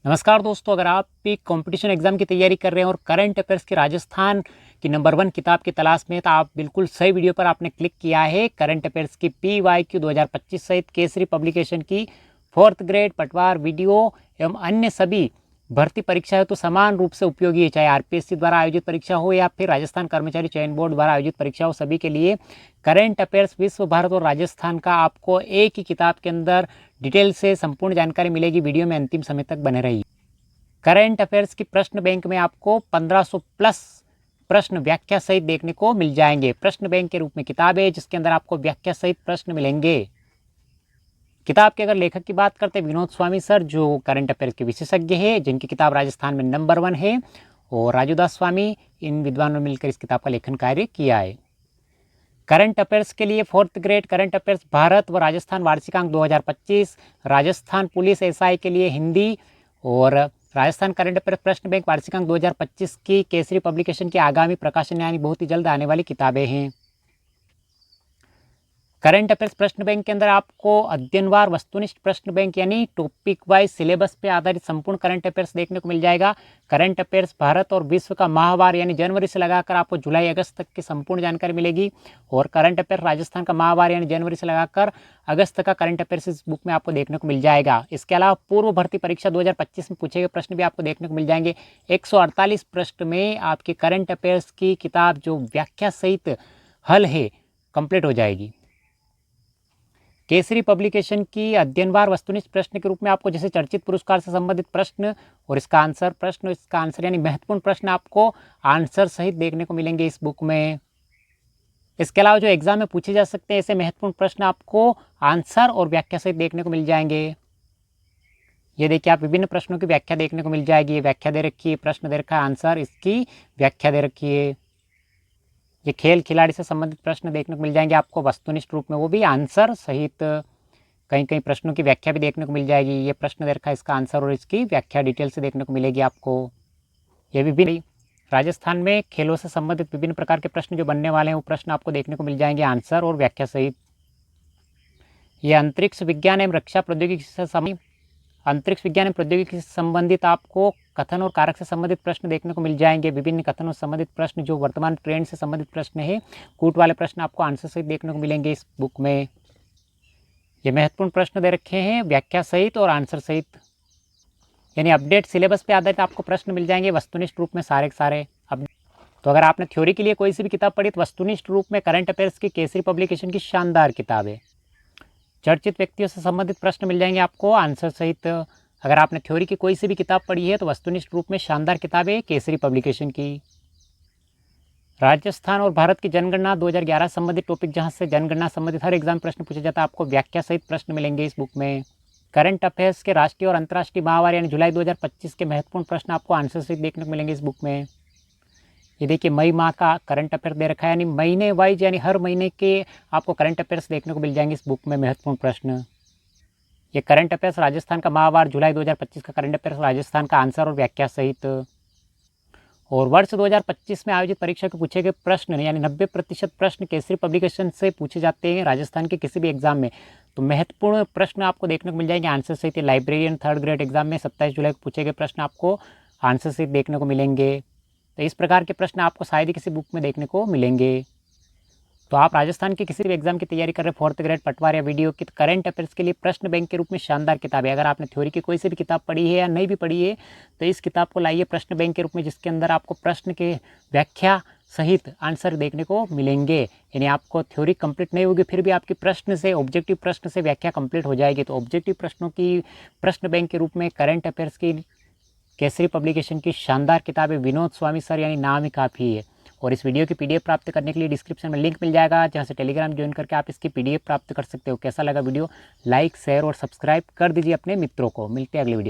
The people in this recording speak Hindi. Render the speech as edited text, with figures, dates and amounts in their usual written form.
नमस्कार दोस्तों, अगर आप भी कंपटीशन एग्जाम की तैयारी कर रहे हैं और करंट अफेयर्स की राजस्थान की नंबर 1 किताब की तलाश में हैं, तो आप बिल्कुल सही वीडियो पर आपने क्लिक किया है। करंट अफेयर्स की PYQ 2025 सहित केसरी पब्लिकेशन की 4th ग्रेड पटवार वीडियो एवं अन्य सभी भर्ती परीक्षा है तो समान रूप से उपयोगी है, चाहे RPSC द्वारा आयोजित परीक्षा हो या फिर राजस्थान कर्मचारी चयन बोर्ड द्वारा आयोजित परीक्षा हो। सभी के लिए करंट अफेयर्स विश्व, भारत और राजस्थान का आपको एक ही किताब के अंदर डिटेल से संपूर्ण जानकारी मिलेगी। वीडियो में अंतिम समय तक बने रहिए। करंट अफेयर्स की प्रश्न बैंक में आपको 1500 प्लस प्रश्न व्याख्या सहित देखने को मिल जाएंगे। प्रश्न बैंक के रूप में किताब है जिसके अंदर आपको व्याख्या सहित प्रश्न मिलेंगे। किताब के अगर लेखक की बात करते हैं विनोद स्वामी सर, जो करंट अफेयर्स के विशेषज्ञ है, जिनकी किताब राजस्थान में नंबर 1 है, और राजू दास स्वामी, इन विद्वानों ने मिलकर इस किताब का लेखन कार्य किया है। करंट अफेयर्स के लिए 4th grade current affairs Bharat व राजस्थान वार्षिकांक 2025, राजस्थान पुलिस SI के लिए हिंदी और राजस्थान करंट अफेयर्स प्रश्न बैंक वार्षिकांक 2025 की केसरी पब्लिकेशन की आगामी प्रकाशन यानी बहुत ही जल्द आने वाली किताबें हैं। करंट अफेयर्स प्रश्न बैंक के अंदर आपको अध्ययनवार वस्तुनिष्ठ प्रश्न बैंक यानी टॉपिक वाइज सिलेबस पे आधारित संपूर्ण करंट अफेयर्स देखने को मिल जाएगा। करंट अफेयर्स भारत और विश्व का माहवार यानी जनवरी से लगाकर आपको जुलाई अगस्त तक की संपूर्ण जानकारी मिलेगी, और करंट अफेयर्स राजस्थान का माहवार यानी जनवरी से लगाकर अगस्त का करंट अफेयर्स इस बुक में आपको देखने को मिल जाएगा। इसके अलावा पूर्व भर्ती परीक्षा 2025 में पूछे गए प्रश्न भी आपको देखने को मिल जाएंगे। 148 प्रश्न में आपकी करंट अफेयर्स की किताब जो व्याख्या सहित हल है कंप्लीट हो जाएगी। केसरी पब्लिकेशन की अध्ययनवार वस्तुनिष्ठ प्रश्न के रूप में आपको जैसे चर्चित पुरस्कार से संबंधित प्रश्न और इसका आंसर यानी महत्वपूर्ण प्रश्न आपको आंसर सहित देखने को मिलेंगे इस बुक में। इसके अलावा जो एग्जाम में पूछे जा सकते हैं ऐसे महत्वपूर्ण प्रश्न आपको आंसर और व्याख्या सहित देखने को मिल जाएंगे। ये देखिए, आप विभिन्न प्रश्नों की व्याख्या देखने को मिल जाएगी। ये व्याख्या दे रखी है, प्रश्न दे रखा है, आंसर, इसकी व्याख्या दे रखी है। ये खेल खिलाड़ी से संबंधित प्रश्न देखने को मिल जाएंगे आपको वस्तुनिष्ठ रूप में, वो भी आंसर सहित। कहीं कहीं प्रश्नों की व्याख्या भी देखने को मिल जाएगी। ये प्रश्न दे रखा है, इसका आंसर और इसकी व्याख्या डिटेल से देखने को मिलेगी आपको। ये भी राजस्थान में खेलों से संबंधित विभिन्न प्रकार के प्रश्न जो बनने वाले हैं वो प्रश्न आपको देखने को मिल जाएंगे आंसर और व्याख्या सहित। ये अंतरिक्ष विज्ञान एवं रक्षा प्रौद्योगिकी से संबंधित आपको कथन और कारक से संबंधित प्रश्न देखने को मिल जाएंगे। विभिन्न कथनों से संबंधित प्रश्न जो वर्तमान ट्रेंड से संबंधित प्रश्न है, कूट वाले प्रश्न आपको आंसर सहित देखने को मिलेंगे इस बुक में। ये महत्वपूर्ण प्रश्न दे रखे हैं व्याख्या सहित और आंसर सहित, यानी अपडेट सिलेबस पे आधारित आपको प्रश्न मिल जाएंगे वस्तुनिष्ठ रूप में सारे के सारे। अब तो अगर आपने थ्योरी के लिए कोई सी भी किताब पढ़ी तो वस्तुनिष्ठ रूप में करंट अफेयर्स की केसरी पब्लिकेशन की शानदार किताब है। चर्चित व्यक्तियों से संबंधित प्रश्न मिल जाएंगे आपको आंसर सहित। अगर आपने थ्योरी की कोई सी भी किताब पढ़ी है तो वस्तुनिष्ठ रूप में शानदार किताब है केसरी पब्लिकेशन की। राजस्थान और भारत की जनगणना 2011 संबंधित टॉपिक, जहां से जनगणना संबंधित हर एग्जाम प्रश्न पूछा जाता है, आपको व्याख्या सहित प्रश्न मिलेंगे इस बुक में। करंट अफेयर्स के राष्ट्रीय और अंतर्राष्ट्रीय माहवार यानी जुलाई 2025 के महत्वपूर्ण प्रश्न आपको आंसर सहित देखने को मिलेंगे इस बुक में। ये देखिए, मई माह का करंट अफेयर दे रखा है, यानी महीने वाइज यानी हर महीने के आपको करंट अफेयर्स देखने को मिल जाएंगे इस बुक में महत्वपूर्ण प्रश्न। ये करंट अफेयर्स राजस्थान का माहवार जुलाई 2025 का करंट अफेयर्स राजस्थान का आंसर और व्याख्या सहित। और वर्ष 2025 में आयोजित परीक्षा के पूछे गए प्रश्न यानी 90% प्रश्न केसरी पब्लिकेशन से पूछे जाते हैं राजस्थान के किसी भी एग्जाम में, तो महत्वपूर्ण प्रश्न आपको देखने को मिल जाएंगे आंसर सहित। लाइब्रेरियन 3rd ग्रेड एग्जाम में 27 जुलाई को पूछे गए प्रश्न आपको आंसर सहित देखने को मिलेंगे। तो इस प्रकार के प्रश्न आपको शायद ही किसी बुक में देखने को मिलेंगे। तो आप राजस्थान के किसी भी एग्जाम की तैयारी कर रहे हैं 4th ग्रेड पटवार या वीडियो की, तो करंट अफेयर्स के लिए प्रश्न बैंक के रूप में शानदार किताब है। अगर आपने थ्योरी की कोई सी भी किताब पढ़ी है या नहीं भी पढ़ी है तो इस किताब को लाइए प्रश्न बैंक के रूप में, जिसके अंदर आपको प्रश्न के व्याख्या सहित आंसर देखने को मिलेंगे। यानी आपको थ्योरी कंप्लीट नहीं होगी फिर भी आपकी प्रश्न से, ऑब्जेक्टिव प्रश्न से व्याख्या कंप्लीट हो जाएगी। तो ऑब्जेक्टिव प्रश्नों की प्रश्न बैंक के रूप में करंट अफेयर्स की केसरी पब्लिकेशन की शानदार किताब है विनोद स्वामी सर, यानी नाम ही काफ़ी है। और इस वीडियो की PDF प्राप्त करने के लिए डिस्क्रिप्शन में लिंक मिल जाएगा, जहां से टेलीग्राम ज्वाइन करके आप इसकी PDF प्राप्त कर सकते हो। कैसा लगा वीडियो, लाइक शेयर और सब्सक्राइब कर दीजिए अपने मित्रों को। मिलते हैं अगले वीडियो में।